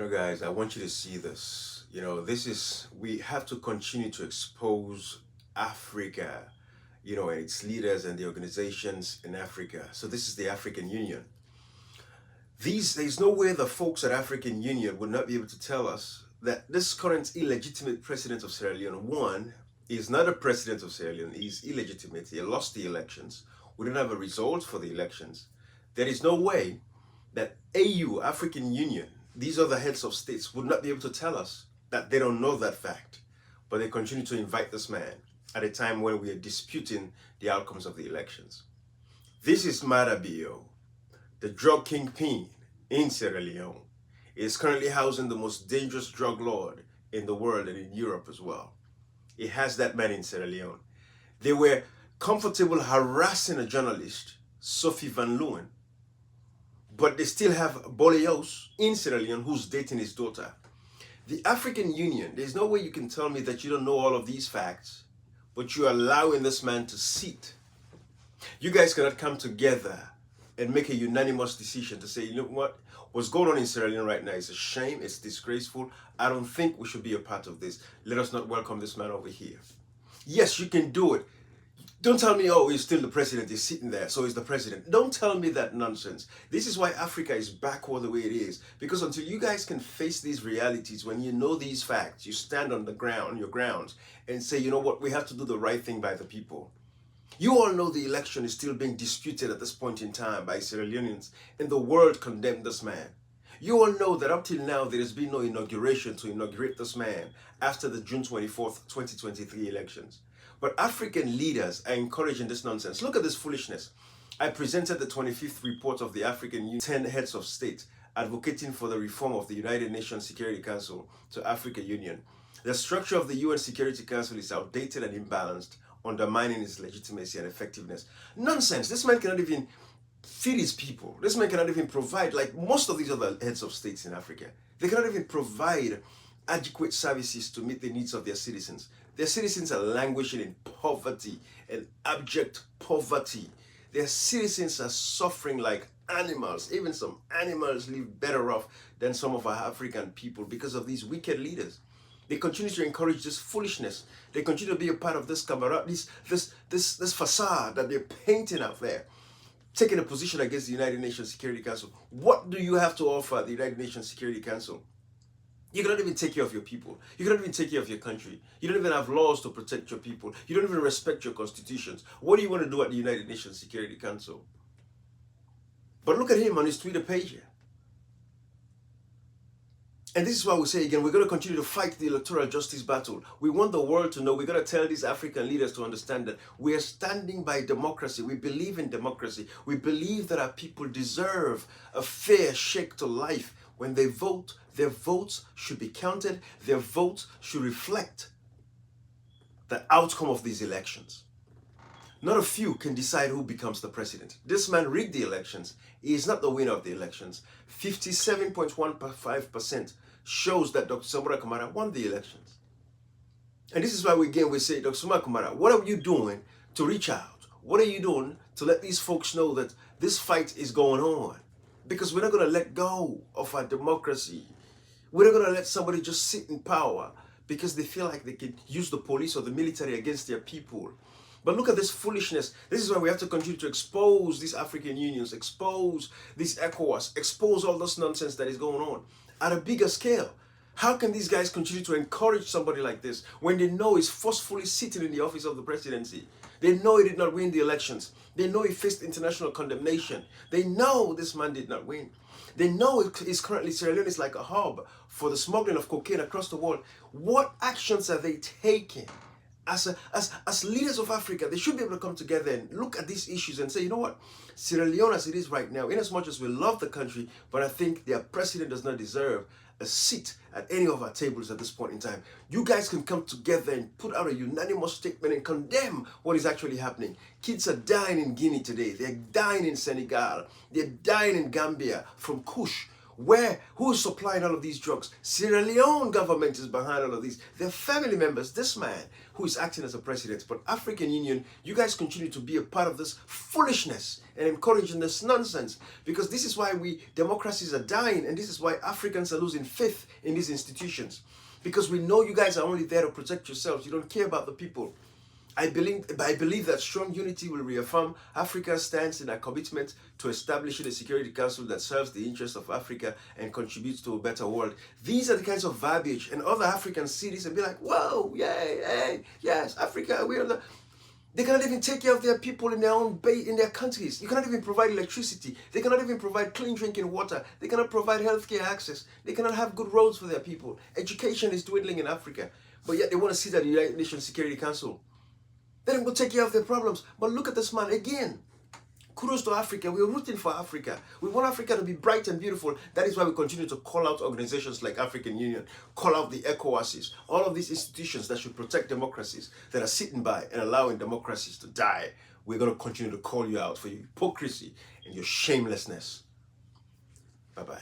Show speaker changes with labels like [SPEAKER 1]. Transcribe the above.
[SPEAKER 1] Guys, I want you to see this. We have to continue to expose Africa, and its leaders and the organizations in Africa. So this is the African Union. There's no way the folks at African Union would not be able to tell us that this current illegitimate president of Sierra Leone, one, is not a president of Sierra Leone. He's illegitimate. He lost the elections. We don't have a result for the elections. There is no way that AU, African Union, these other heads of states would not be able to tell us that they don't know that fact. But they continue to invite this man at a time when we are disputing the outcomes of the elections. This is Marabio, the drug kingpin in Sierra Leone. He is currently housing the most dangerous drug lord in the world and in Europe as well. He has that man in Sierra Leone. They were comfortable harassing a journalist, Sophie Van Leeuwen, but they still have Boleos in Sierra Leone who's dating his daughter. The African Union, there's no way you can tell me that you don't know all of these facts, but you're allowing this man to sit. You guys cannot come together and make a unanimous decision to say, you know what? What's going on in Sierra Leone right now is a shame, it's disgraceful. I don't think we should be a part of this. Let us not welcome this man over here. Yes, you can do it. Don't tell me, oh, he's still the president, he's sitting there, so he's the president. Don't tell me that nonsense. This is why Africa is backward the way it is. Because until you guys can face these realities, when you know these facts, you stand on the ground, your grounds, and say, you know what, we have to do the right thing by the people. You all know the election is still being disputed at this point in time by Sierra Leoneans, and the world condemned this man. You all know that up till now, there has been no inauguration to inaugurate this man after the June 24th, 2023 elections. But African leaders are encouraging this nonsense. Look at this foolishness. I presented the 25th report of the African Union, 10 heads of state advocating for the reform of the United Nations Security Council to African Union. The structure of the UN Security Council is outdated and imbalanced, undermining its legitimacy and effectiveness. Nonsense. This man cannot even feed his people. This man cannot even provide, like most of these other heads of states in Africa, they cannot even provide adequate services to meet the needs of their citizens. Their citizens are languishing in poverty and abject poverty. Their citizens are suffering like animals. Even some animals live better off than some of our African people because of these wicked leaders. They continue to encourage this foolishness. They continue to be a part of this this facade that they're painting out there, taking a position against the United Nations Security Council. What do you have to offer the United Nations Security Council? You cannot even take care of your people. You cannot even take care of your country. You don't even have laws to protect your people. You don't even respect your constitutions. What do you want to do at the United Nations Security Council? But look at him on his Twitter page here. And this is why we say again, we're going to continue to fight the electoral justice battle. We want the world to know, we're going to tell these African leaders to understand that we are standing by democracy. We believe in democracy. We believe that our people deserve a fair shake to life. When they vote, their votes should be counted. Their votes should reflect the outcome of these elections. Not a few can decide who becomes the president. This man rigged the elections. He is not the winner of the elections. 57.15% shows that Dr. Samora Kamara won the elections. And this is why we say, Dr. Samora Kamara, what are you doing to reach out? What are you doing to let these folks know that this fight is going on? Because we're not going to let go of our democracy. We're not going to let somebody just sit in power because they feel like they can use the police or the military against their people. But look at this foolishness. This is why we have to continue to expose these African unions, expose these ECOWAS, expose all this nonsense that is going on at a bigger scale. How can these guys continue to encourage somebody like this when they know he's forcefully sitting in the office of the presidency? They know he did not win the elections. They know he faced international condemnation. They know this man did not win. They know it's currently Sierra Leone is like a hub for the smuggling of cocaine across the world. What actions are they taking? As leaders of Africa, they should be able to come together and look at these issues and say, you know what, Sierra Leone as it is right now, in as much as we love the country, but I think their president does not deserve a seat at any of our tables at this point in time. You guys can come together and put out a unanimous statement and condemn what is actually happening. Kids are dying in Guinea today. They're dying in Senegal. They're dying in Gambia from Kush. Who is supplying all of these drugs? Sierra Leone government is behind all of these. Their family members, this man who is acting as a president. But African Union, you guys continue to be a part of this foolishness and encouraging this nonsense, because this is why democracies are dying, and this is why Africans are losing faith in these institutions, because we know you guys are only there to protect yourselves. You don't care about the people. I believe that strong unity will reaffirm Africa's stance in our commitment to establishing a Security Council that serves the interests of Africa and contributes to a better world. These are the kinds of verbiage, and other Africans see this and be like, whoa, yay, hey, yes, Africa, we are the... They cannot even take care of their people in their countries. You cannot even provide electricity. They cannot even provide clean drinking water. They cannot provide healthcare access. They cannot have good roads for their people. Education is dwindling in Africa, but yet they want to sit at the United Nations Security Council. Let them go take care of their problems. But look at this man again. Kudos to Africa. We're rooting for Africa. We want Africa to be bright and beautiful. That is why we continue to call out organizations like African Union, call out the ECOWASs, all of these institutions that should protect democracies, that are sitting by and allowing democracies to die. We're going to continue to call you out for your hypocrisy and your shamelessness. Bye-bye.